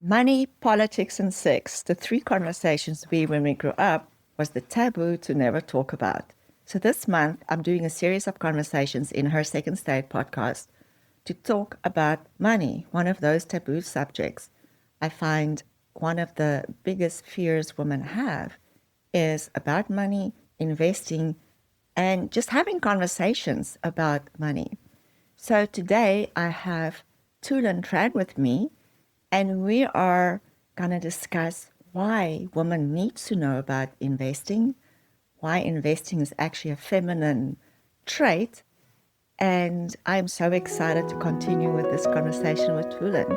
Money, politics, and sex, the three conversations when we grew up, was the taboo to never talk about. So this month, I'm doing a series of conversations in her Second State podcast to talk about money, one of those taboo subjects. I find one of the biggest fears women have is about money, investing, and just having conversations about money. So today I have Tulin Tran with me, and we are going to discuss why women need to know about investing, why investing is actually a feminine trait. And I'm so excited to continue with this conversation with Tuhlin.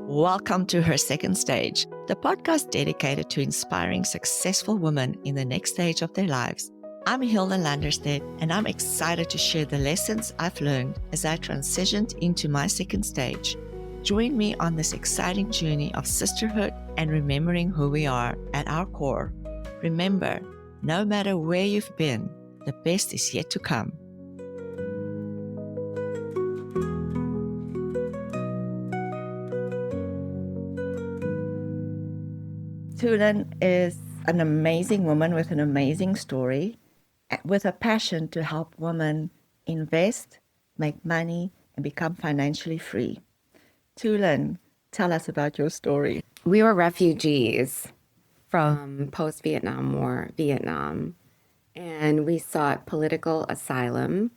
Welcome to Her Second Stage, the podcast dedicated to inspiring successful women in the next stage of their lives. I'm Hilda Lunderstedt, and I'm excited to share the lessons I've learned as I transitioned into my second stage. Join me on this exciting journey of sisterhood and remembering who we are at our core. Remember, no matter where you've been, the best is yet to come. Tuhlin is an amazing woman with an amazing story, with a passion to help women invest, make money, and become financially free. Tuhlin, tell us about your story. We were refugees from post-Vietnam War, Vietnam, and we sought political asylum.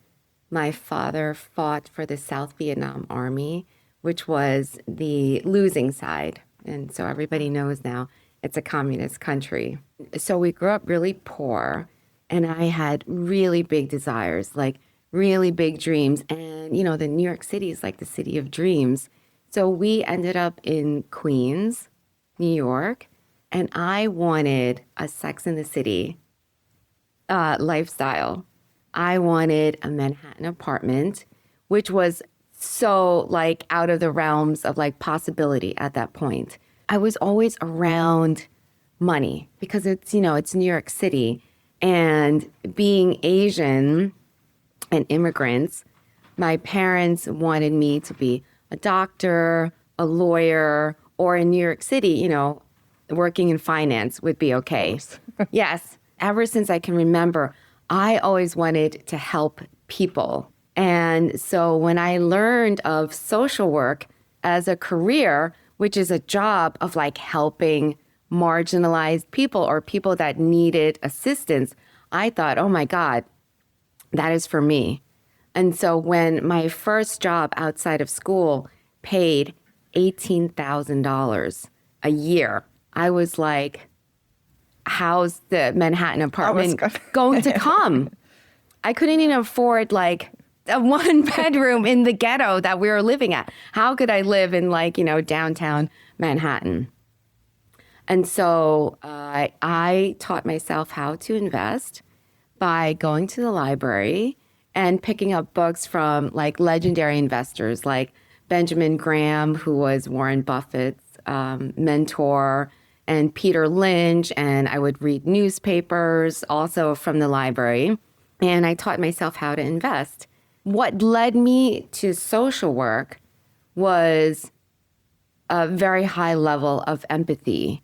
My father fought for the South Vietnam Army, which was the losing side. And so everybody knows now it's a communist country. So we grew up really poor, and I had really big desires, like really big dreams. And, the New York City is like the city of dreams. So we ended up in Queens, New York, and I wanted a Sex and the City lifestyle. I wanted a Manhattan apartment, which was so like out of the realms of like possibility at that point. I was always around money because it's New York City, and being Asian and immigrants, my parents wanted me to be a doctor, a lawyer, or in New York City, working in finance would be okay. Yes. Ever since I can remember, I always wanted to help people. And so when I learned of social work as a career, which is a job of like helping marginalized people or people that needed assistance, I thought, oh my God, that is for me. And so when my first job outside of school paid $18,000 a year, I was like, how's the Manhattan apartment going to come? I couldn't even afford like a one bedroom in the ghetto that we were living at. How could I live in downtown Manhattan? And so I taught myself how to invest by going to the library and picking up books from like legendary investors like Benjamin Graham, who was Warren Buffett's mentor, and Peter Lynch. And I would read newspapers also from the library. And I taught myself how to invest. What led me to social work was a very high level of empathy.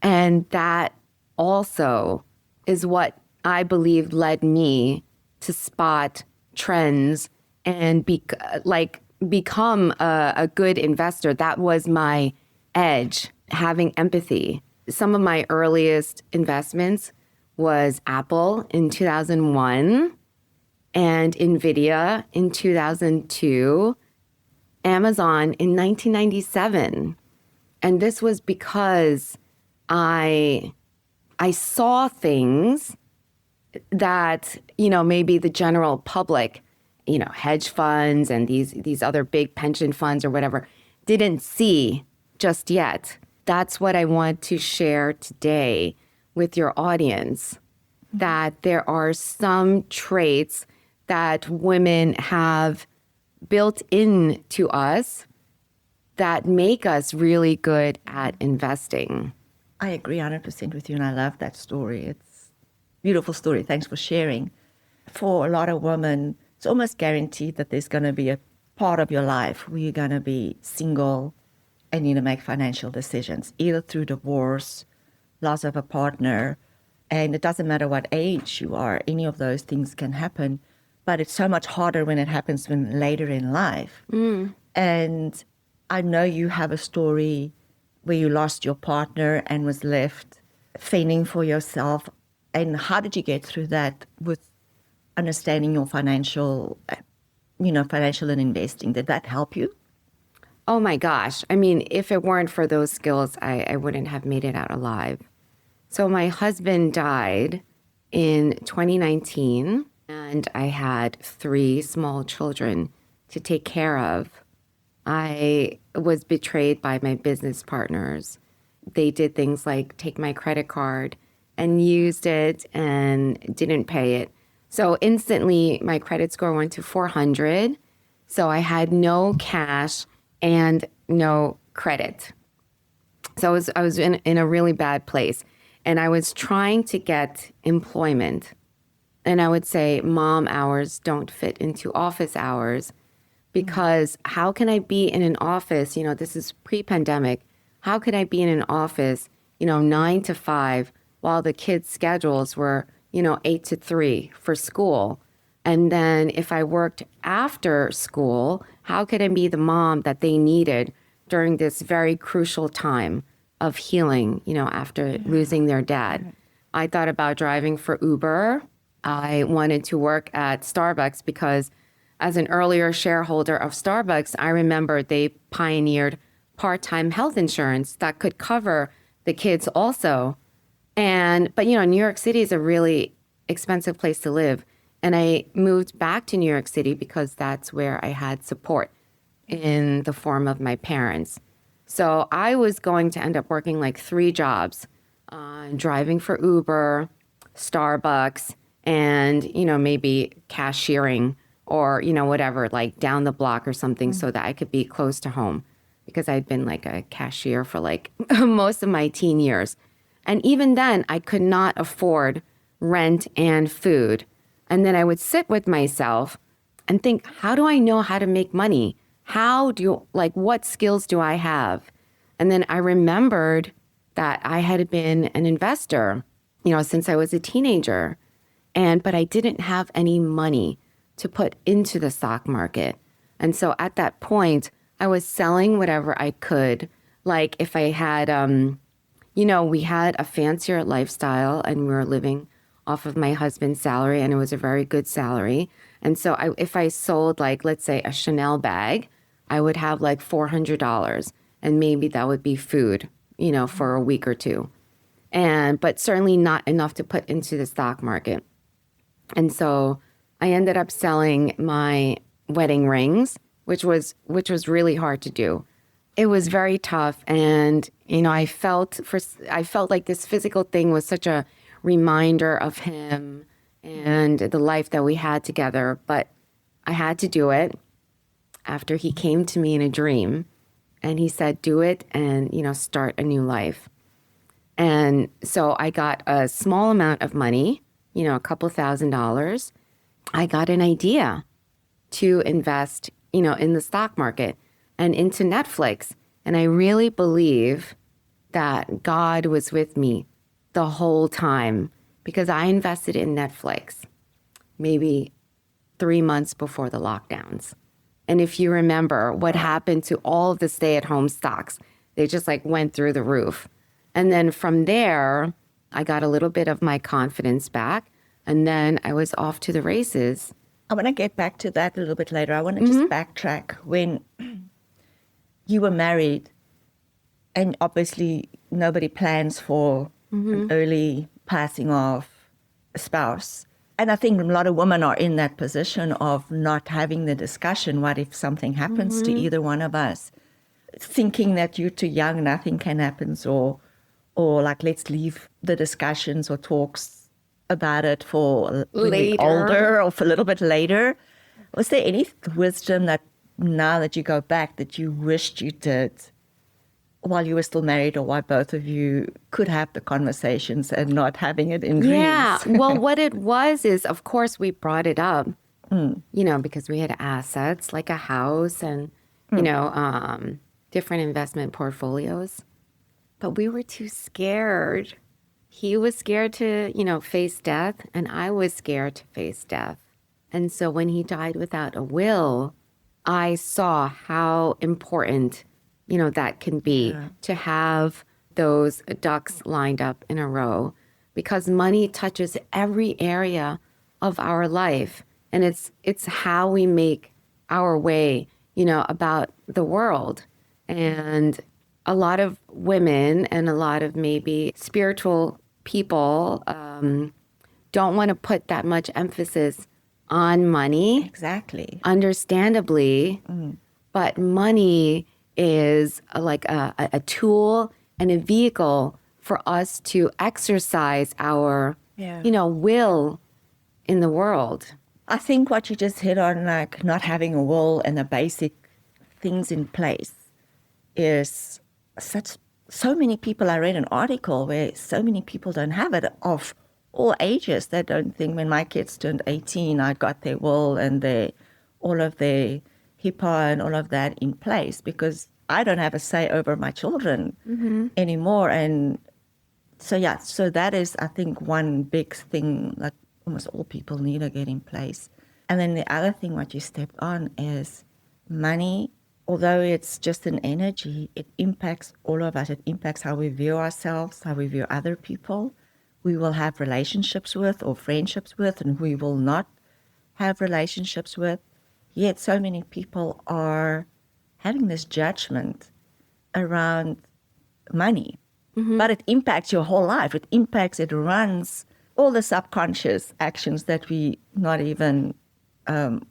And that also is what I believe led me to spot trends and become a good investor. That was my edge, having empathy. Some of my earliest investments was Apple in 2001 and NVIDIA in 2002, Amazon in 1997. And this was because I saw things that, maybe the general public, hedge funds and these other big pension funds or whatever didn't see just yet. That's what I want to share today with your audience, that there are some traits that women have built into us that make us really good at investing. I agree 100% with you, and I love that story. It's a beautiful story. Thanks for sharing. For a lot of women, it's almost guaranteed that there's going to be a part of your life where you're going to be single and need to make financial decisions, either through divorce, loss of a partner, and it doesn't matter what age you are, any of those things can happen. But it's so much harder when it happens when later in life. And I know you have a story where you lost your partner and was left fending for yourself. And how did you get through that with understanding your financial and investing? Did that help you? Oh my gosh. I mean, if it weren't for those skills, I wouldn't have made it out alive. So my husband died in 2019, and I had 3 small children to take care of. I was betrayed by my business partners. They did things like take my credit card and used it and didn't pay it. So instantly my credit score went to 400. So I had no cash and no credit. So I was in a really bad place. And I was trying to get employment. And I would say mom hours don't fit into office hours, because how can I be in an office, this is pre-pandemic, how could I be in an office, 9 to 5 while the kids' schedules were, 8 to 3 for school? And then if I worked after school, how could I be the mom that they needed during this very crucial time of healing, after losing their dad? I thought about driving for Uber. I wanted to work at Starbucks because as an earlier shareholder of Starbucks, I remember they pioneered part-time health insurance that could cover the kids also. But New York City is a really expensive place to live. And I moved back to New York City because that's where I had support in the form of my parents. So I was going to end up working like 3 jobs, driving for Uber, Starbucks, and, maybe cashiering or, whatever, like down the block or something so that I could be close to home, because I'd been like a cashier for like most of my teen years. And even then I could not afford rent and food. And then I would sit with myself and think, how do I know how to make money? What skills do I have? And then I remembered that I had been an investor, since I was a teenager. But I didn't have any money to put into the stock market. And so at that point, I was selling whatever I could. Like if I had, we had a fancier lifestyle and we were living off of my husband's salary, and it was a very good salary. And so if I sold, like, let's say a Chanel bag, I would have like $400, and maybe that would be food, for a week or 2. But certainly not enough to put into the stock market. And so I ended up selling my wedding rings, which was really hard to do. It was very tough. And, I felt like this physical thing was such a reminder of him and the life that we had together. But I had to do it after he came to me in a dream and he said, do it and, start a new life. And so I got a small amount of money, a couple $1,000s. I got an idea to invest, in the stock market and into Netflix. And I really believe that God was with me the whole time, because I invested in Netflix maybe 3 months before the lockdowns. And if you remember what happened to all of the stay-at-home stocks, they just like went through the roof. And then from there, I got a little bit of my confidence back. And then I was off to the races. I want to get back to that a little bit later. I want to just backtrack. When you were married, and obviously nobody plans for an early passing of a spouse. And I think a lot of women are in that position of not having the discussion. What if something happens to either one of us? Thinking that you're too young, nothing can happen, or like, let's leave the discussions or talks about it for later, older or for a little bit later. Was there any wisdom that now that you go back that you wished you did while you were still married, or why both of you could have the conversations and not having it in dreams? Yeah. Well, what it was is, of course, we brought it up, because we had assets like a house and, different investment portfolios, but we were too scared. He was scared to, face death, and I was scared to face death. And so when he died without a will, I saw how important, that can be to have those ducks lined up in a row, because money touches every area of our life. And it's how we make our way, about the world. And a lot of women and a lot of maybe spiritual people don't want to put that much emphasis on money. Exactly. Understandably. But money is like a tool and a vehicle for us to exercise our, will in the world. I think what you just hit on, like not having a will and the basic things in place, is so many people. I read an article where so many people don't have it, of all ages. They don't think, when my kids turned 18, I got their will and all of their HIPAA and all of that in place, because I don't have a say over my children anymore. And so that is, I think, one big thing like almost all people need to get in place. And then the other thing what you stepped on is money. Although it's just an energy, it impacts all of us. It impacts how we view ourselves, how we view other people. We will have relationships with or friendships with, and we will not have relationships with. Yet so many people are having this judgment around money. But it impacts your whole life. It runs all the subconscious actions that we not even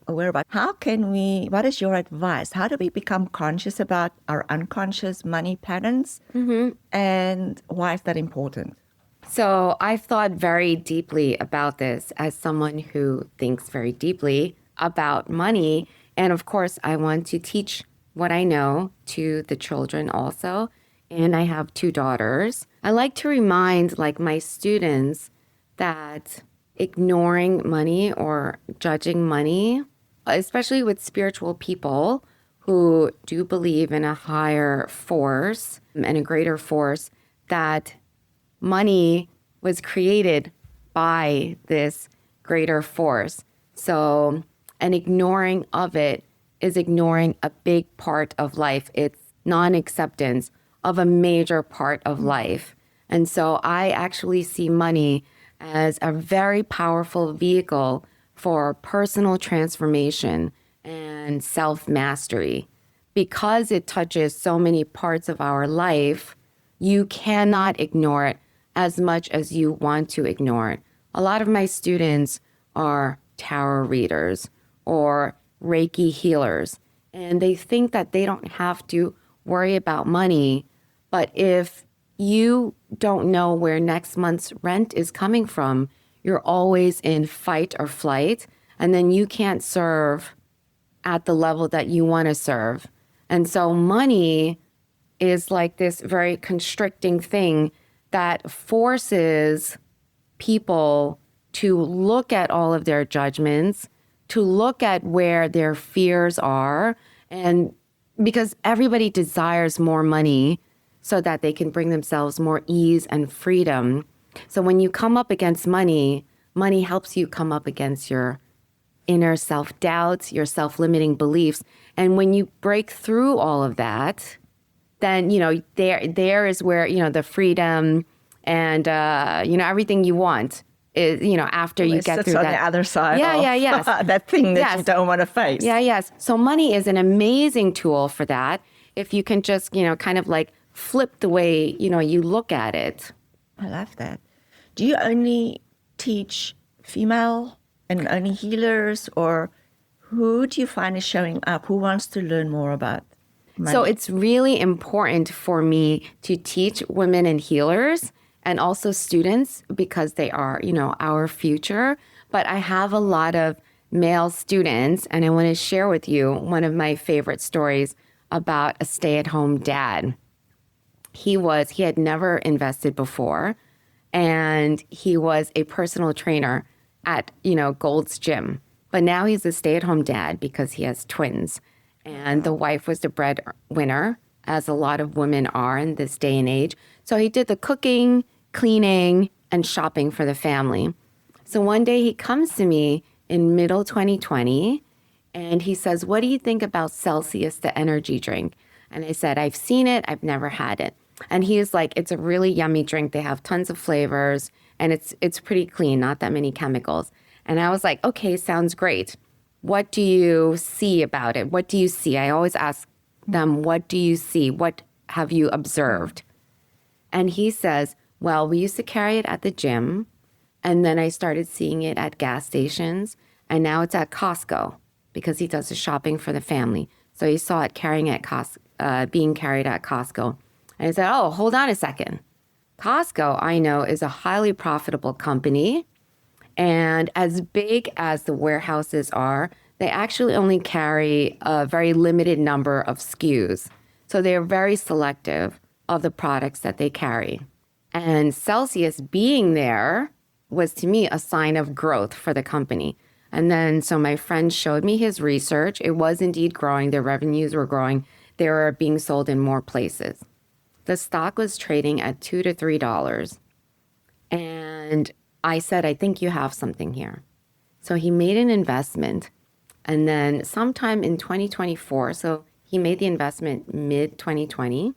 aware about. What is your advice? How do we become conscious about our unconscious money patterns? And why is that important? So I've thought very deeply about this as someone who thinks very deeply about money. And of course, I want to teach what I know to the children also. And I have 2 daughters. I like to remind my students that ignoring money or judging money, especially with spiritual people who do believe in a higher force and a greater force, that money was created by this greater force. So an ignoring of it is ignoring a big part of life. It's non-acceptance of a major part of life. And so I actually see money as a very powerful vehicle for personal transformation and self-mastery. Because it touches so many parts of our life, you cannot ignore it as much as you want to ignore it. A lot of my students are tarot readers or Reiki healers, and they think that they don't have to worry about money. But if you don't know where next month's rent is coming from, you're always in fight or flight, and then you can't serve at the level that you want to serve. And so money is like this very constricting thing that forces people to look at all of their judgments, to look at where their fears are, and because everybody desires more money so that they can bring themselves more ease and freedom. So when you come up against money, money helps you come up against your inner self-doubts, your self-limiting beliefs. And when you break through all of that, then, there is where, the freedom and, everything you want is, after you get through that. On the other side yes. that thing that you don't want to face. Yes. So money is an amazing tool for that. If you can just, kind of like flip the way, you look at it. I love that. Do you only teach female and only healers, or who do you find is showing up? Who wants to learn more about money? So it's really important for me to teach women and healers and also students because they are, our future. But I have a lot of male students, and I want to share with you one of my favorite stories about a stay-at-home dad. He had never invested before, and he was a personal trainer at, Gold's Gym. But now he's a stay-at-home dad because he has twins. And the wife was the breadwinner as a lot of women are in this day and age. So he did the cooking, cleaning, and shopping for the family. So one day he comes to me in middle 2020 and he says, "What do you think about Celsius, the energy drink?" And I said, "I've seen it. I've never had it." And he's like, "It's a really yummy drink. They have tons of flavors and it's pretty clean, not that many chemicals." And I was like, "Okay, sounds great. What do you see about it? What do you see?" I always ask them, "What do you see? What have you observed?" And he says, "Well, we used to carry it at the gym, and then I started seeing it at gas stations, and now it's at Costco because he does the shopping for the family. So he saw it being carried at Costco." And I said, "Oh, hold on a second. Costco, I know, is a highly profitable company. And as big as the warehouses are, they actually only carry a very limited number of SKUs. So they're very selective of the products that they carry. And Celsius being there was, to me, a sign of growth for the company." And then, so my friend showed me his research. It was indeed growing. Their revenues were growing. They were being sold in more places. The stock was trading at $2 to $3. And I said, "I think you have something here." So he made an investment. And then sometime in 2024, so he made the investment mid-2020,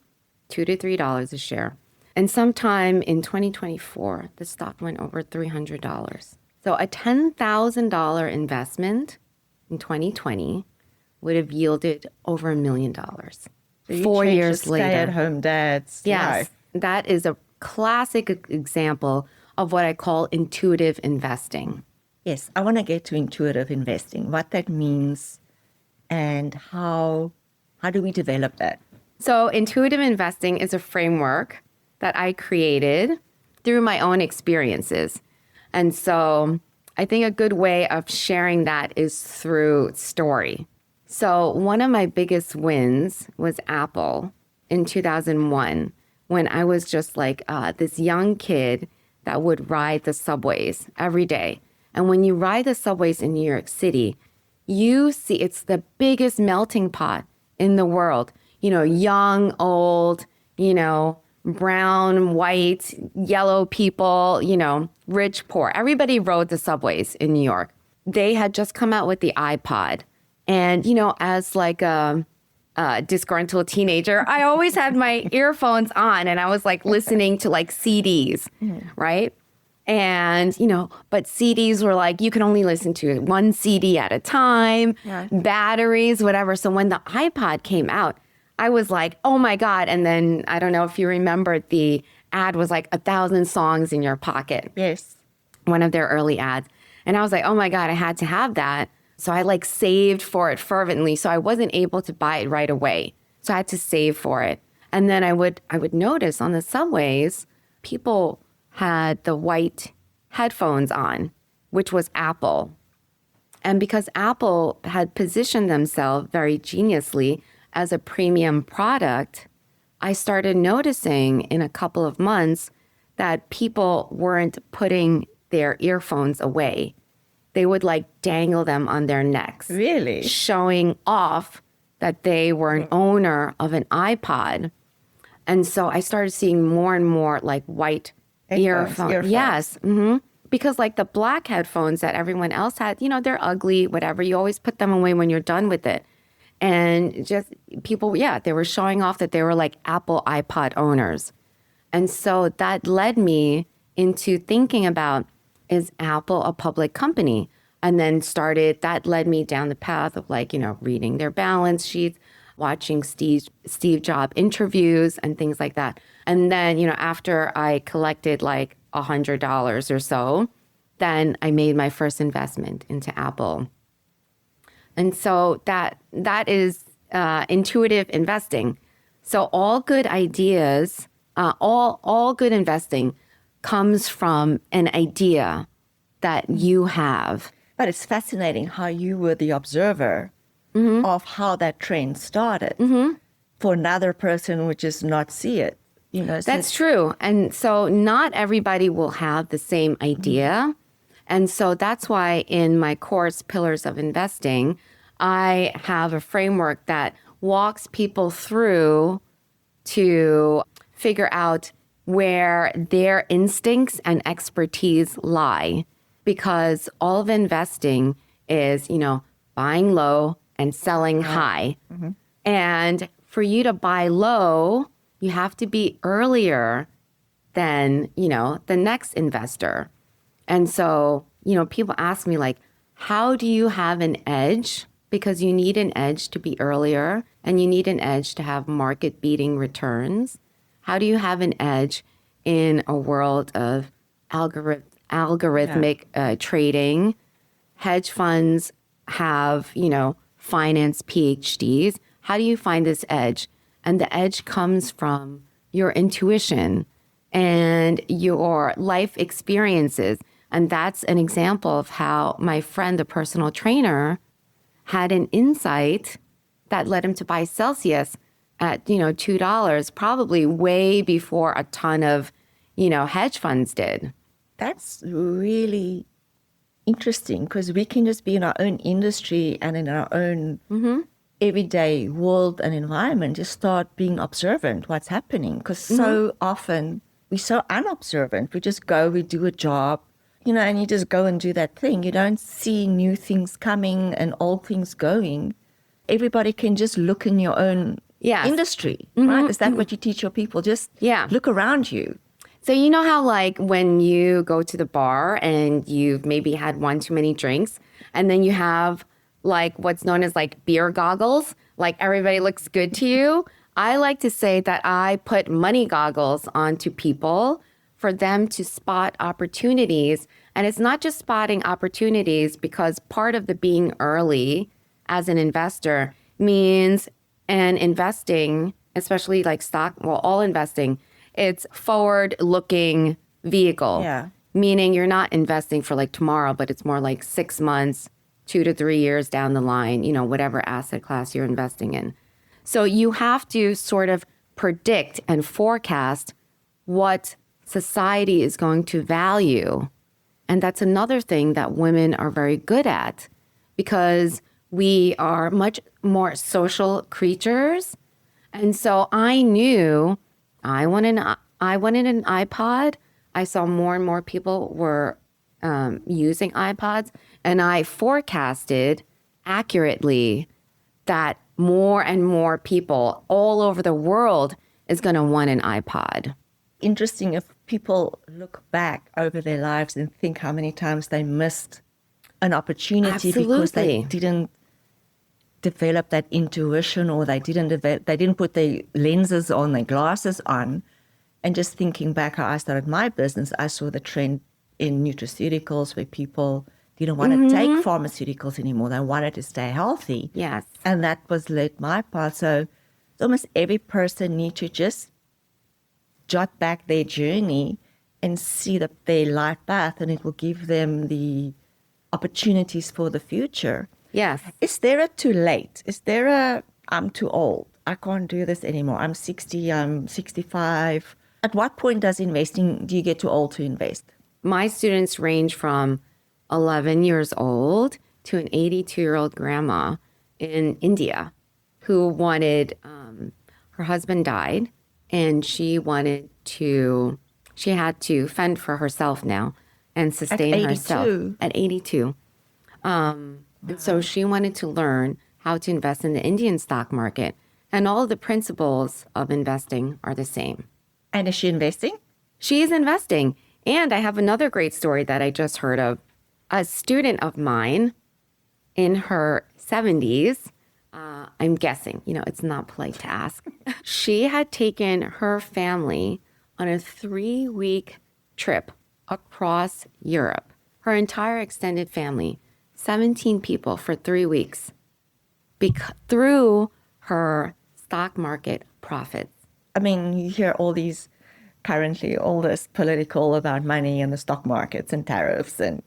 $2 to $3 a share. And sometime in 2024, the stock went over $300. So a $10,000 investment in 2020 would have yielded over $1 million. So 4 years later. Stay-at-home dad's life. That is a classic example of what I call intuitive investing. Yes, I want to get to intuitive investing, what that means and how do we develop that? So intuitive investing is a framework that I created through my own experiences. And so I think a good way of sharing that is through story. So one of my biggest wins was Apple in 2001, when I was just like this young kid that would ride the subways every day. And when you ride the subways in New York City, you see it's the biggest melting pot in the world. You know, young, old, brown, white, yellow people, rich, poor. Everybody rode the subways in New York. They had just come out with the iPod. And, as like a disgruntled teenager, I always had my earphones on and I was like listening to like CDs, right? And, but CDs were like, you can only listen to one CD at a time, batteries, whatever. So when the iPod came out, I was like, oh my God. And then I don't know if you remember, the ad was like 1,000 songs in your pocket. Yes. One of their early ads. And I was like, oh my God, I had to have that. So I like saved for it fervently. So I wasn't able to buy it right away. So I had to save for it. And then I would notice on the subways, people had the white headphones on, which was Apple. And because Apple had positioned themselves very geniusly as a premium product, I started noticing in a couple of months that people weren't putting their earphones away. They would like dangle them on their necks. Really? Showing off that they were an owner of an iPod. And so I started seeing more and more like white earphones. Yes. Mm-hmm. Because like the black headphones that everyone else had, they're ugly, whatever. You always put them away when you're done with it. And just people, they were showing off that they were like Apple iPod owners. And so that led me into thinking about, is Apple a public company? And then that led me down the path of like, reading their balance sheets, watching Steve Jobs interviews and things like that. And then, after I collected like $100 or so, then I made my first investment into Apple. And so that is intuitive investing. So all good ideas, all good investing comes from an idea that you have. But it's fascinating how you were the observer of how that trend started. For another person would just not see it. That's true. And so not everybody will have the same idea. And so that's why in my course, Pillars of Investing, I have a framework that walks people through to figure out where their instincts and expertise lie, because all of investing is, buying low and selling high. Mm-hmm. And for you to buy low, you have to be earlier than, the next investor. And so, people ask me like, how do you have an edge? Because you need an edge to be earlier and you need an edge to have market beating returns. How do you have an edge in a world of algorithmic trading? Hedge funds have, finance PhDs. How do you find this edge? And the edge comes from your intuition and your life experiences. And that's an example of how my friend, the personal trainer, had an insight that led him to buy Celsius at, $2, probably way before a ton of, hedge funds did. That's really interesting because we can just be in our own industry and in our own everyday world and environment, just start being observant what's happening. Because so often we're so unobservant. We just go, we do a job, and you just go and do that thing. You don't see new things coming and old things going. Everybody can just look in your own industry, right? Is that what you teach your people? Just look around you. So you know how like when you go to the bar and you've maybe had one too many drinks and then you have like what's known as like beer goggles, like everybody looks good to you. I like to say that I put money goggles onto people for them to spot opportunities. And it's not just spotting opportunities, because part of the being early as an investor means, and investing, especially like stock, well, all investing, it's forward-looking vehicle. Yeah. Meaning you're not investing for like tomorrow, but it's more like 6 months, 2 to 3 years down the line, whatever asset class you're investing in. So you have to sort of predict and forecast what society is going to value. And that's another thing that women are very good at, because we are much more social creatures. And so I knew I wanted an iPod. I saw more and more people were using iPods, and I forecasted accurately that more and more people all over the world is going to want an iPod. Interesting if people look back over their lives and think how many times they missed an opportunity because they didn't develop that intuition, or they didn't put their lenses on, their glasses on. And just thinking back how I started my business, I saw the trend in nutraceuticals where people didn't want to take pharmaceuticals anymore. They wanted to stay healthy. Yes. And that was led my path. So almost every person needs to just jot back their journey and see their life path, and it will give them the opportunities for the future. Yes. Is there a too late? Is there a I'm too old? I can't do this anymore. I'm 60, I'm 65. At what point do you get too old to invest? My students range from 11 years old to an 82-year-old grandma in India who wanted, her husband died, and she had to fend for herself now and sustain herself at 82. And so she wanted to learn how to invest in the Indian stock market. And all of the principles of investing are the same. And is she investing? She is investing. And I have another great story that I just heard of. A student of mine in her 70s, I'm guessing, it's not polite to ask. She had taken her family on a 3-week trip across Europe. Her entire extended family, 17 people for 3 weeks, through her stock market profits. I mean, you hear all this political about money and the stock markets and tariffs. And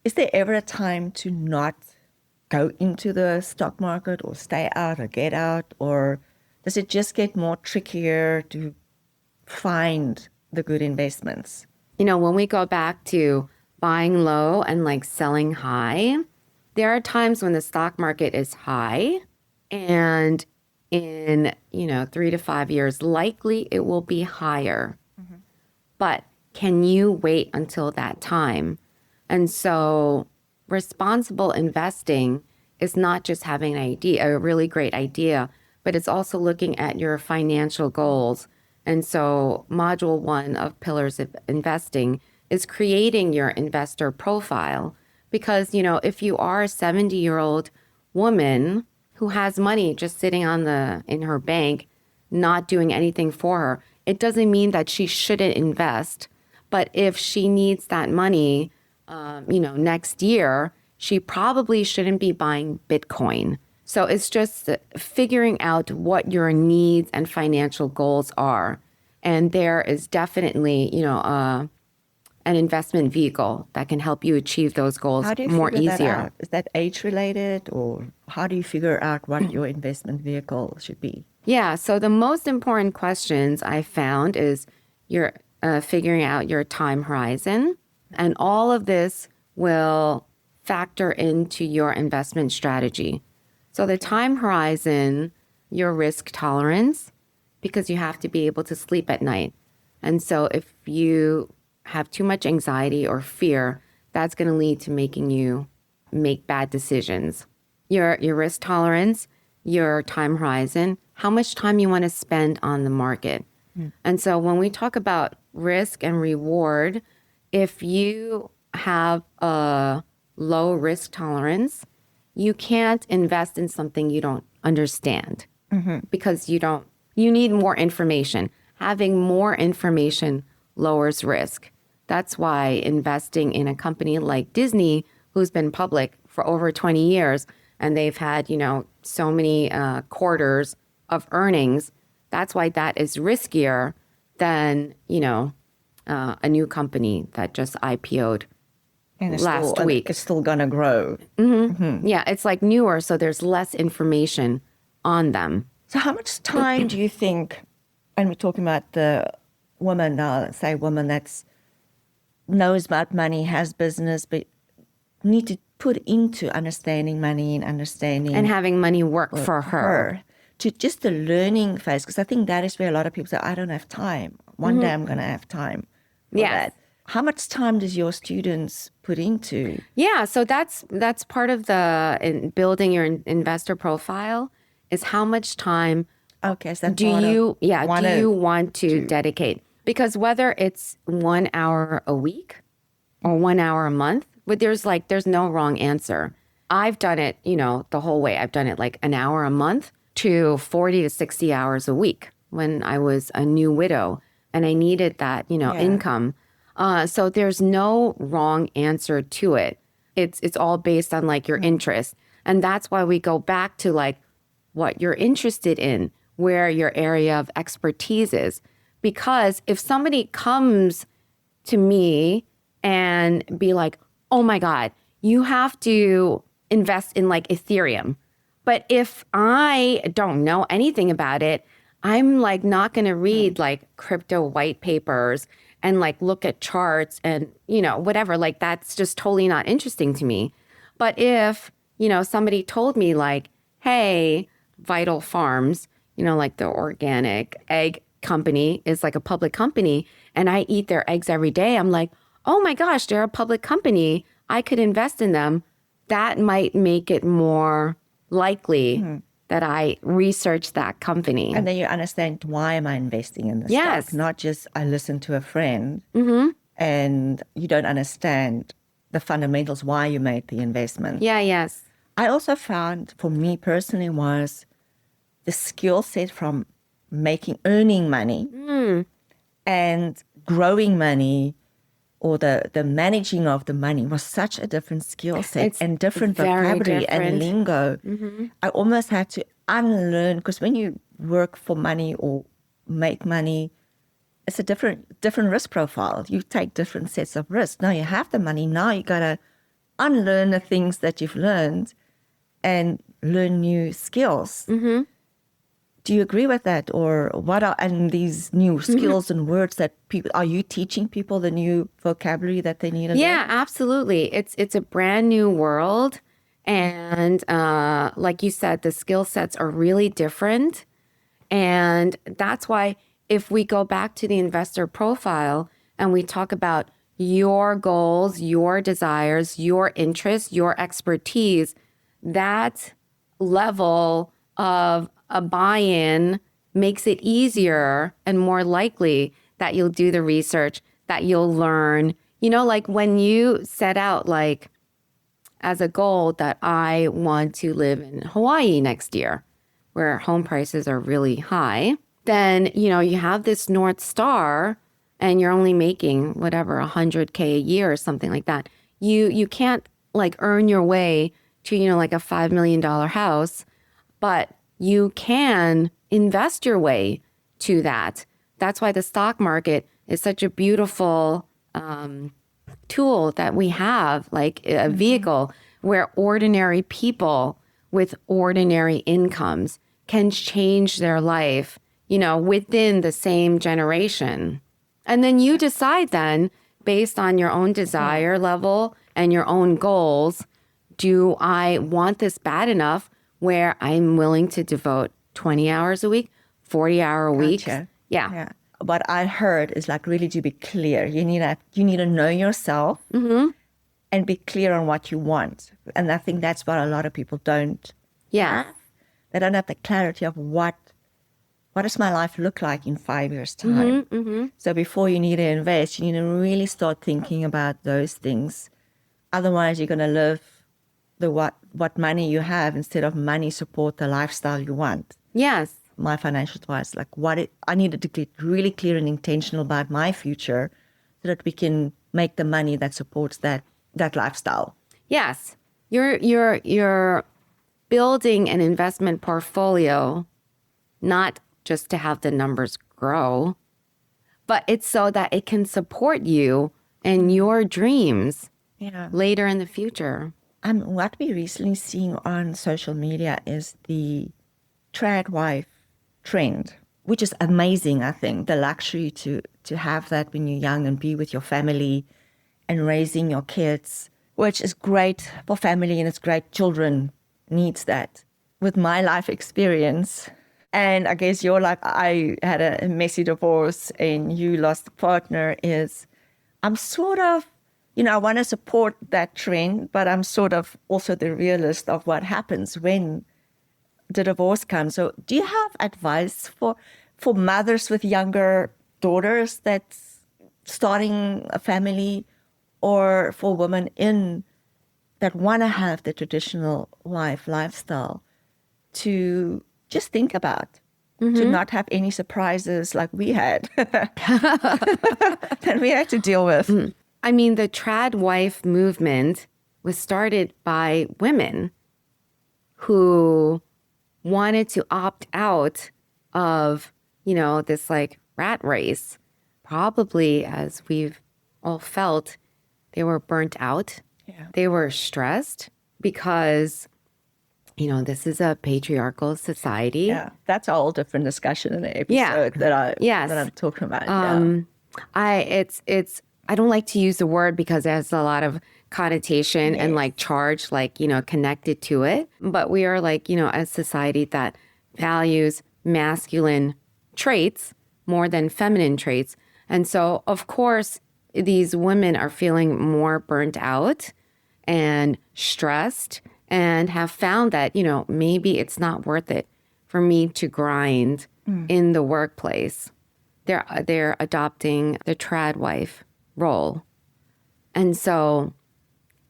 is there ever a time to not go into the stock market or stay out or get out? Or does it just get more trickier to find the good investments? When we go back to buying low and like selling high, there are times when the stock market is high and in, 3 to 5 years, likely it will be higher. But can you wait until that time? And so responsible investing is not just having an idea, a really great idea, but it's also looking at your financial goals. And so module 1 of Pillars of Investing is creating your investor profile. Because, if you are a 70-year-old woman who has money just sitting in her bank, not doing anything for her, it doesn't mean that she shouldn't invest. But if she needs that money, next year, she probably shouldn't be buying Bitcoin. So it's just figuring out what your needs and financial goals are. And there is definitely, an investment vehicle that can help you achieve those goals more easier. That out? Is that age related, or how do you figure out what your investment vehicle should be? Yeah. So the most important questions I found is you're figuring out your time horizon. And all of this will factor into your investment strategy. So the time horizon, your risk tolerance, because you have to be able to sleep at night. And so if you have too much anxiety or fear, that's going to lead to making you make bad decisions. Your risk tolerance, your time horizon, how much time you want to spend on the market. And so when we talk about risk and reward, if you have a low risk tolerance, you can't invest in something you don't understand because you need more information. Having more information lowers risk. That's why investing in a company like Disney, who's been public for over 20 years, and they've had, so many quarters of earnings, that's why that is riskier than, a new company that just IPO'd last week. It's still going to grow. Yeah, it's like newer, so there's less information on them. So how much time do you think, and we're talking about the woman now, let's say a woman that's knows about money, has business, but need to put into understanding money and understanding... And having money work for her. To just the learning phase, because I think that is where a lot of people say, I don't have time. One day I'm going to have time for that. How much time does your students put into? Yeah, so that's part of in building your investor profile is how much time do you want to dedicate? Because whether it's 1 hour a week or 1 hour a month, but there's no wrong answer. I've done it, the whole way. I've done it like an hour a month to 40 to 60 hours a week when I was a new widow and I needed that, income. So there's no wrong answer to it. It's all based on like your interest. And that's why we go back to like what you're interested in, where your area of expertise is. Because if somebody comes to me and be like, oh my God, you have to invest in like Ethereum. But if I don't know anything about it, I'm like not going to read like crypto white papers and like look at charts and, whatever, like that's just totally not interesting to me. But if, somebody told me like, hey, Vital Farms, like the organic egg company is like a public company and I eat their eggs every day. I'm like, oh my gosh, they're a public company. I could invest in them. That might make it more likely that I research that company. And then you understand, why am I investing in this stock? Not just I listen to a friend and you don't understand the fundamentals, why you made the investment. Yes. I also found, for me personally, was the skill set from earning money and growing money, or the managing of the money, was such a different skill set and different vocabulary and lingo. I almost had to unlearn, because when you work for money or make money, it's a different risk profile. You take different sets of risks. Now you have the money. Now you got to unlearn the things that you've learned and learn new skills. Do you agree with that? Or what are these new skills and words that people, are you teaching people the new vocabulary that they need? Yeah, absolutely. It's a brand new world. And like you said, the skill sets are really different. And that's why if we go back to the investor profile and we talk about your goals, your desires, your interests, your expertise, that level of a buy-in makes it easier and more likely that you'll do the research, that you'll learn. You know, like when you set out like as a goal that I want to live in Hawaii next year, where home prices are really high, then, you know, you have this North Star and you're only making whatever, 100K a year or something like that. You can't like earn your way to, you know, like a $5 million house, but you can invest your way to that. That's why the stock market is such a beautiful tool that we have, like a vehicle where ordinary people with ordinary incomes can change their life, you know, within the same generation. And then you decide then, based on your own desire level and your own goals, do I want this bad enough where I'm willing to devote 20 hours a week, 40-hour weeks? Gotcha. Yeah. Yeah. What I heard is like really to be clear. You need to know yourself and be clear on what you want. And I think that's what a lot of people don't Yeah. have. They don't have the clarity of what does my life look like in 5 years' time. So before you need to invest, you need to really start thinking about those things. Otherwise, you're going to live the what money you have instead of money support the lifestyle you want. Yes. My financial advice, like I needed to get really clear and intentional about my future so that we can make the money that supports that lifestyle. Yes. You're building an investment portfolio, not just to have the numbers grow, but it's so that it can support you and your dreams later in the future. What we recently seen on social media is the trad wife trend, which is amazing, I think. The luxury to have that when you're young and be with your family and raising your kids, which is great for family and it's great. Children needs that. With my life experience, and I guess your life, I had a messy divorce and you lost a partner, is I'm sort of, I want to support that trend, but I'm sort of also the realist of what happens when the divorce comes. So do you have advice for mothers with younger daughters that's starting a family, or for women that want to have the traditional lifestyle to just think about, to not have any surprises like we had that we had to deal with? I mean, the trad wife movement was started by women who wanted to opt out of, this like rat race. Probably, as we've all felt, they were burnt out. Yeah. They were stressed because, this is a patriarchal society. Yeah, that's a whole different discussion in the episode that I'm talking about. I don't like to use the word because it has a lot of connotation and like charge, connected to it. But we are a society that values masculine traits more than feminine traits. And so, of course, these women are feeling more burnt out and stressed and have found that, maybe it's not worth it for me to grind in the workplace. They're adopting the trad wife role. And so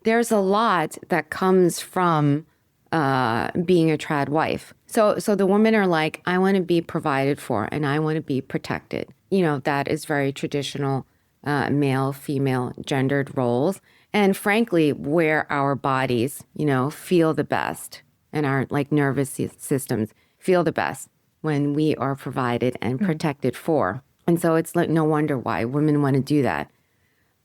there's a lot that comes from being a trad wife. So the women are like, I want to be provided for and I want to be protected. That is very traditional male, female, gendered roles. And frankly, where our bodies, feel the best and our nervous systems feel the best when we are provided and protected for. And so it's no wonder why women want to do that.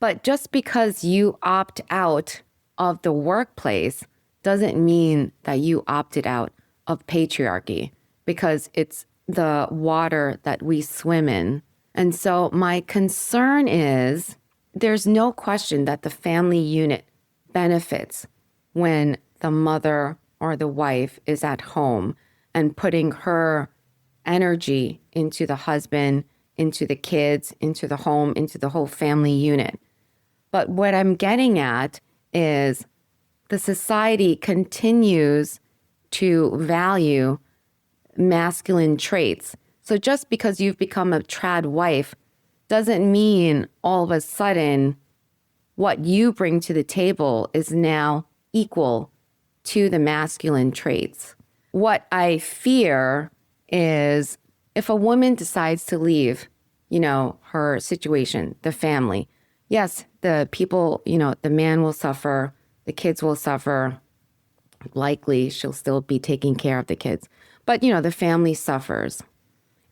But just because you opt out of the workplace doesn't mean that you opted out of patriarchy, because it's the water that we swim in. And so my concern is there's no question that the family unit benefits when the mother or the wife is at home and putting her energy into the husband, into the kids, into the home, into the whole family unit. But what I'm getting at is the society continues to value masculine traits. So just because you've become a trad wife doesn't mean all of a sudden what you bring to the table is now equal to the masculine traits. What I fear is if a woman decides to leave, her situation, the family, yes, the people, the man will suffer, the kids will suffer. Likely she'll still be taking care of the kids. But, the family suffers.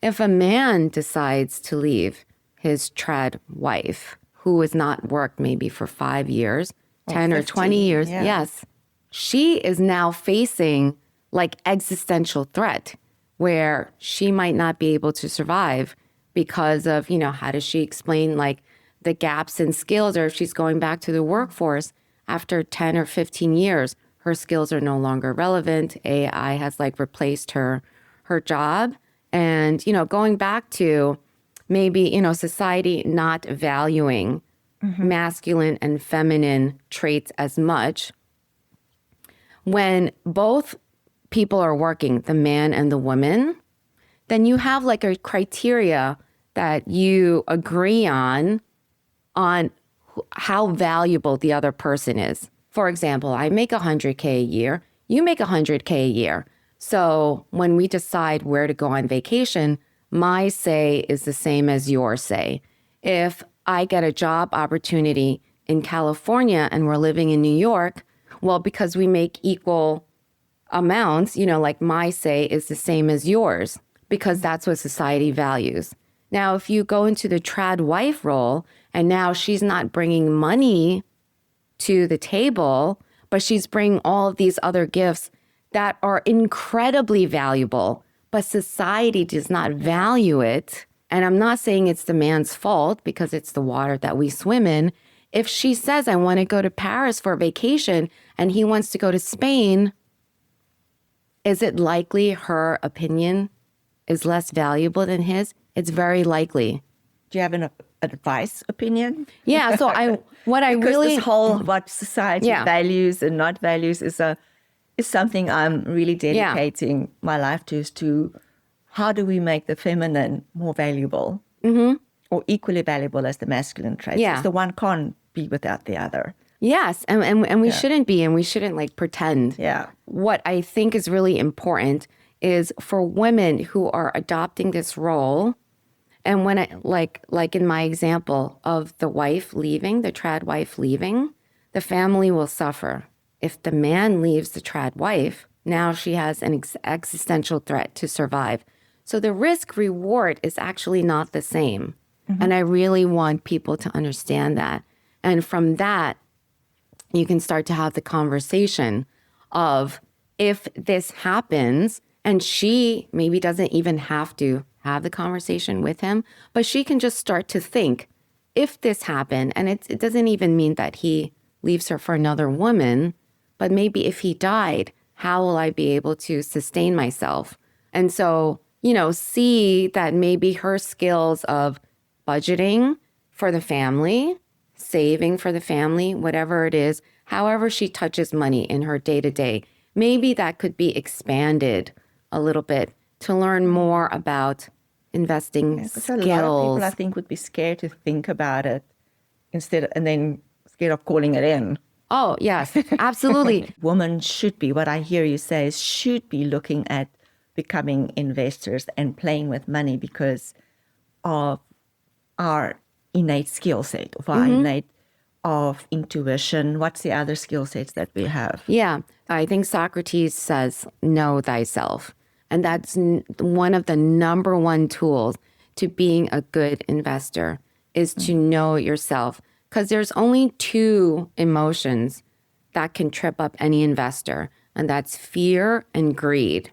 If a man decides to leave his trad wife, who has not worked maybe for 5 years, 10 or 20 years, yes, she is now facing like existential threat where she might not be able to survive because of, how does she explain like the gaps in skills, or if she's going back to the workforce after 10 or 15 years, her skills are no longer relevant. AI has like replaced her job. And, going back to maybe, society not valuing masculine and feminine traits as much. When both people are working, the man and the woman, then you have like a criteria that you agree on how valuable the other person is. For example, I make $100K a year, you make $100K a year. So when we decide where to go on vacation, my say is the same as your say. If I get a job opportunity in California and we're living in New York, well, because we make equal amounts, like my say is the same as yours, because that's what society values. Now, if you go into the trad wife role and now she's not bringing money to the table, but she's bringing all of these other gifts that are incredibly valuable, but society does not value it. And I'm not saying it's the man's fault because it's the water that we swim in. If she says, I want to go to Paris for a vacation and he wants to go to Spain, is it likely her opinion is less valuable than his? It's very likely. Do you have an advice opinion? Yeah. So this whole what society values and not values is something I'm really dedicating my life to how do we make the feminine more valuable or equally valuable as the masculine traits? Yeah. Because the one can't be without the other. Yes. And we shouldn't be, and we shouldn't like pretend. Yeah. What I think is really important is for women who are adopting this role. And when like in my example of the wife leaving, the trad wife leaving, the family will suffer. If the man leaves the trad wife, now she has an existential threat to survive. So the risk reward is actually not the same. And I really want people to understand that. And from that, you can start to have the conversation of if this happens, and she maybe doesn't even have to have the conversation with him, but she can just start to think, if this happened, and it doesn't even mean that he leaves her for another woman, but maybe if he died, how will I be able to sustain myself? And so, see that maybe her skills of budgeting for the family, saving for the family, whatever it is, however she touches money in her day-to-day, maybe that could be expanded a little bit to learn more about investing skills. A lot of people, I think, would be scared to think about it and then scared of calling it in. Oh, yes, absolutely. Women should be, what I hear you say is, should be looking at becoming investors and playing with money because of our innate skill set, of our innate of intuition. What's the other skill sets that we have? Yeah, I think Socrates says, know thyself. And that's one of the number one tools to being a good investor is to know yourself. Because there's only two emotions that can trip up any investor, and that's fear and greed.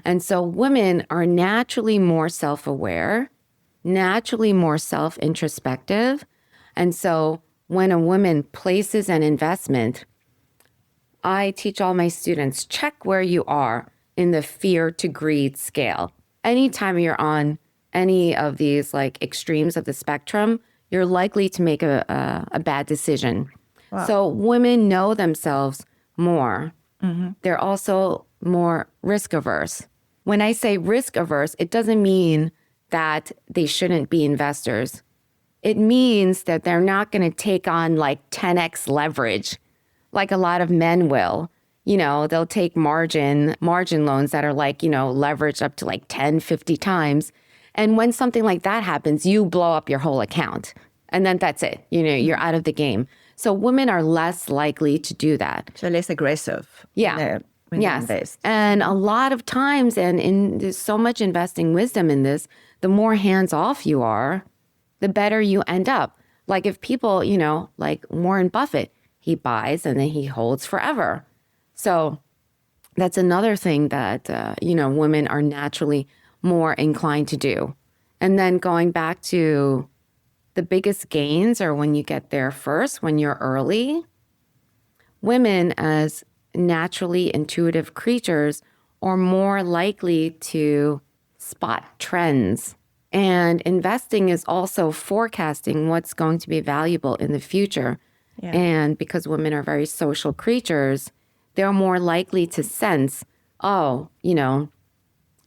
And so women are naturally more self-aware, naturally more self-introspective. And so when a woman places an investment, I teach all my students, check where you are in the fear to greed scale. Anytime you're on any of these like extremes of the spectrum, you're likely to make a bad decision. Wow. So women know themselves more. They're also more risk averse. When I say risk averse, it doesn't mean that they shouldn't be investors. It means that they're not going to take on like 10x leverage like a lot of men will. You know, they'll take margin loans that are like, you know, leveraged up to like 10, 50 times. And when something like that happens, you blow up your whole account. And then that's it. You know, you're out of the game. So women are less likely to do that. So less aggressive. Yeah. When yes. they invest. And a lot of times, and there's so much investing wisdom in this, the more hands off you are, the better you end up. Like if people, you know, like Warren Buffett, he buys and then he holds forever. So that's another thing that, you know, women are naturally more inclined to do. And then going back to the biggest gains are when you get there first, when you're early. Women, as naturally intuitive creatures, are more likely to spot trends. And investing is also forecasting what's going to be valuable in the future. Yeah. And because women are very social creatures, they're more likely to sense, oh, you know,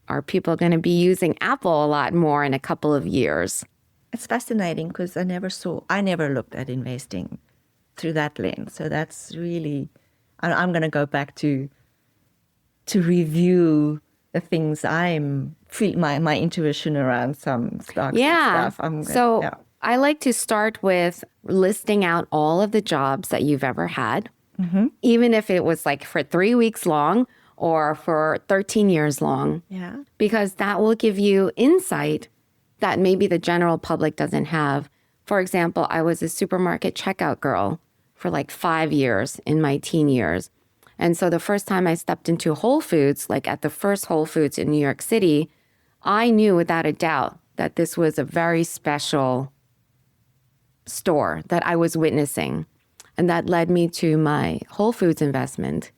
are people going to be using Apple a lot more in a couple of years? It's fascinating because I never looked at investing through that lens. So that's really, I'm going to go back to review the things my intuition around some stocks and stuff. I like to start with listing out all of the jobs that you've ever had, even if it was like for 3 weeks long or for 13 years long. Yeah. Because that will give you insight that maybe the general public doesn't have. For example, I was a supermarket checkout girl for like 5 years in my teen years. And so the first time I stepped into Whole Foods, like at the first Whole Foods in New York City, I knew without a doubt that this was a very special store that I was witnessing. And that led me to my Whole Foods investment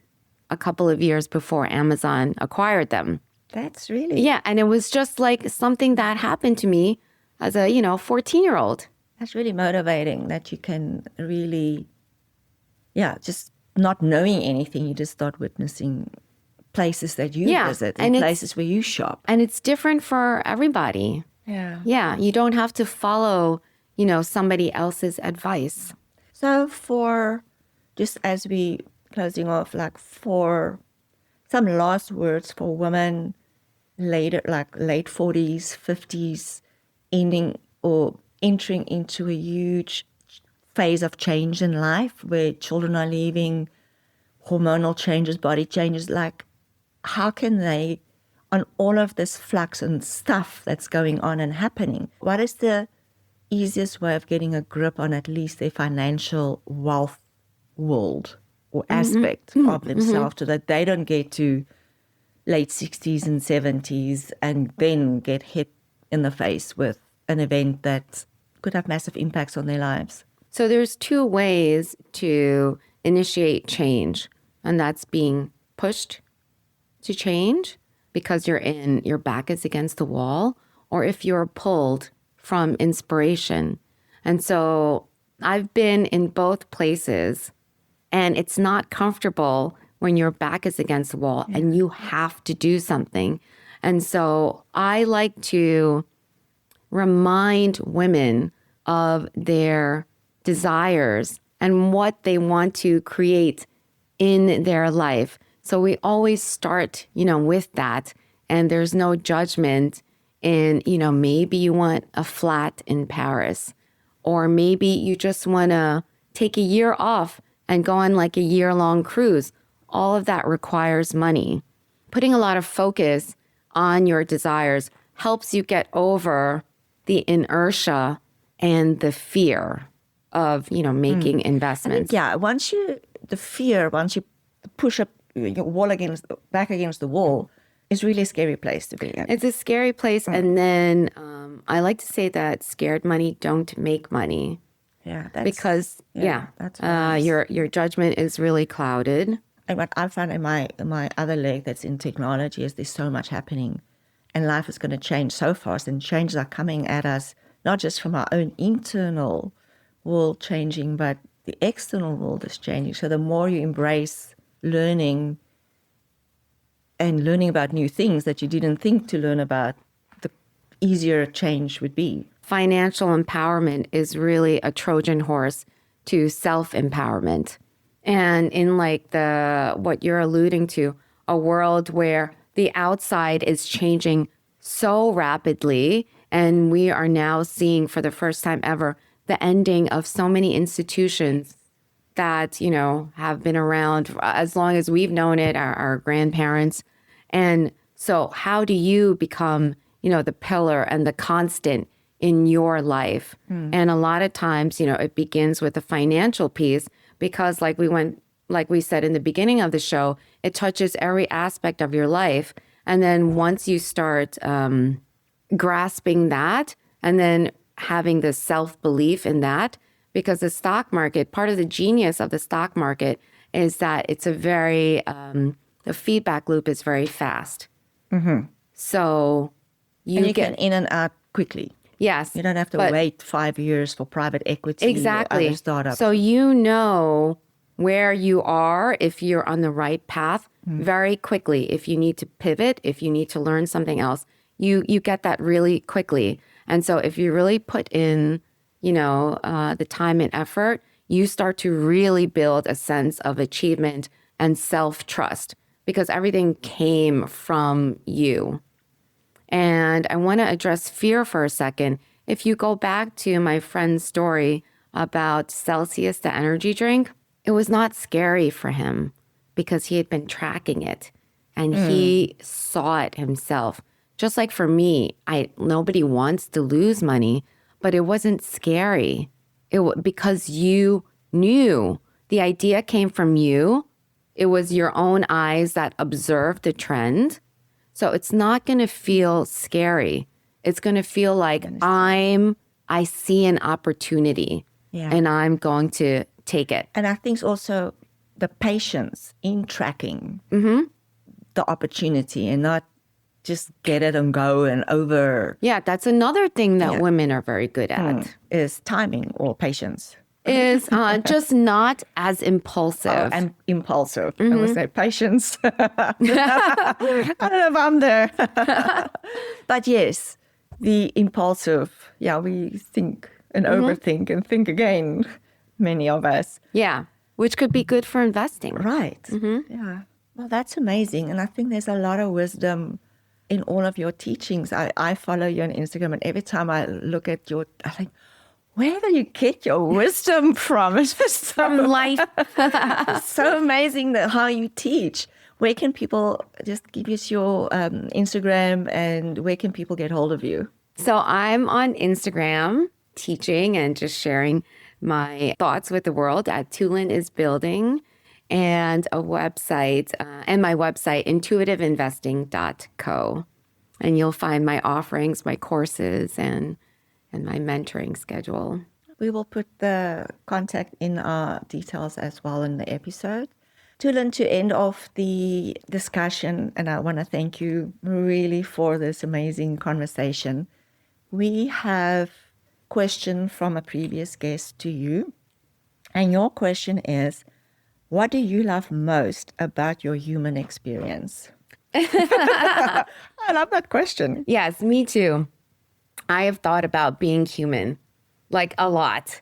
a couple of years before Amazon acquired them. That's really... Yeah, and it was just like something that happened to me as a, 14-year-old. That's really motivating that you can really, just not knowing anything, you just start witnessing places that you visit and places where you shop. And it's different for everybody. Yeah. Yeah, you don't have to follow, somebody else's advice. So for, just as we closing off, like for some last words for women later, like late 40s, 50s, entering into a huge phase of change in life where children are leaving, hormonal changes, body changes, like how can they, on all of this flux and stuff that's going on and happening, what is the easiest way of getting a grip on at least their financial wealth world or aspect of themselves so that they don't get to late 60s and 70s and then get hit in the face with an event that could have massive impacts on their lives? So there's two ways to initiate change, and that's being pushed to change because your back is against the wall, or if you're pulled from inspiration. And so I've been in both places, and it's not comfortable when your back is against the wall and you have to do something. And so I like to remind women of their desires and what they want to create in their life. So we always start, with that, and there's no judgment in, maybe you want a flat in Paris, or maybe you just want to take a year off and go on like a year-long cruise. All of that requires money. Putting a lot of focus on your desires helps you get over the inertia and the fear of, making investments. Once you push up your wall back against the wall, it's really a scary place to be in. It's a scary place. And then I like to say that scared money don't make money. Yeah. Because that's nice. your judgment is really clouded. And what I found in my other leg that's in technology is there's so much happening, and life is going to change so fast, and changes are coming at us, not just from our own internal world changing, but the external world is changing. So the more you embrace learning and learning about new things that you didn't think to learn about, the easier change would be. Financial empowerment is really a Trojan horse to self-empowerment. And in like what you're alluding to, a world where the outside is changing so rapidly, and we are now seeing for the first time ever the ending of so many institutions that, you know, have been around as long as we've known it, our grandparents. And so how do you become, you know, the pillar and the constant in your life? And a lot of times, you know, it begins with the financial piece, because like we said in the beginning of the show, it touches every aspect of your life. And then once you start grasping that, and then having the self-belief in that, because the stock market, part of the genius of the stock market is that it's a very, the feedback loop is very fast. So you get in and out quickly. Yes. You don't have to wait 5 years for private equity exactly. or other startups. So you know where you are, if you're on the right path, very quickly. If you need to pivot, if you need to learn something else, you get that really quickly. And so if you really put in, you know, the time and effort, you start to really build a sense of achievement and self-trust, because everything came from you. And I want to address fear for a second. If you go back to my friend's story about Celsius, the energy drink, it was not scary for him because he had been tracking it and he saw it himself. Just like for me, nobody wants to lose money, but it wasn't scary. Because you knew the idea came from you. It was your own eyes that observed the trend. So it's not going to feel scary. It's going to feel like I see an opportunity and I'm going to take it. And I think also the patience in tracking the opportunity and not just get it and go and over. Yeah, that's another thing that women are very good at. Is timing or patience. Is just not as impulsive. And impulsive. I would say patience. I don't know if I'm there. But yes, the impulsive, we think and overthink and think again, many of us. Yeah, which could be good for investing. Right. Yeah. Well, that's amazing. And I think there's a lot of wisdom in all of your teachings. I follow you on Instagram, and every time I look at I think, where do you get your wisdom from? It's just from life. So amazing how you teach. Where can people just give us your Instagram, and where can people get hold of you? So I'm on Instagram teaching and just sharing my thoughts with the world at Tuhlin is Building, and a website, and my website, intuitiveinvesting.co. And you'll find my offerings, my courses, and my mentoring schedule. We will put the contact in our details as well in the episode. Tuhlin, to end off the discussion, and I want to thank you really for this amazing conversation. We have a question from a previous guest to you. And your question is, what do you love most about your human experience? I love that question. Yes, me too. I have thought about being human, like a lot,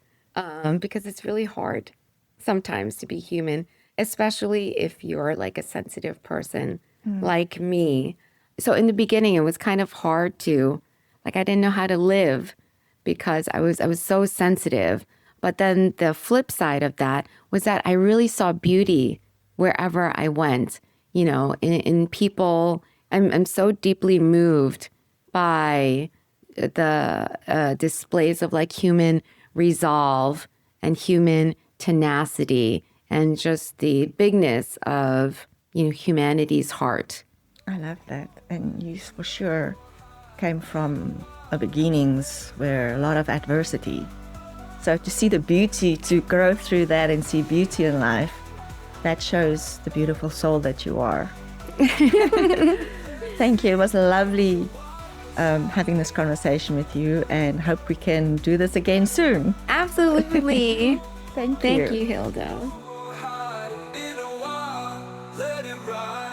because it's really hard sometimes to be human, especially if you're like a sensitive person like me. So in the beginning, it was kind of hard to, I didn't know how to live because I was so sensitive. But then the flip side of that was that I really saw beauty wherever I went, in people. I'm so deeply moved by the displays of human resolve and human tenacity and just the bigness of, humanity's heart. I love that. And you for sure came from beginnings where a lot of adversity. So to see the beauty, to grow through that and see beauty in life, that shows the beautiful soul that you are. Thank you. It was lovely having this conversation with you, and hope we can do this again soon. Absolutely. Thank you. Thank you, Hilda. Let it ride.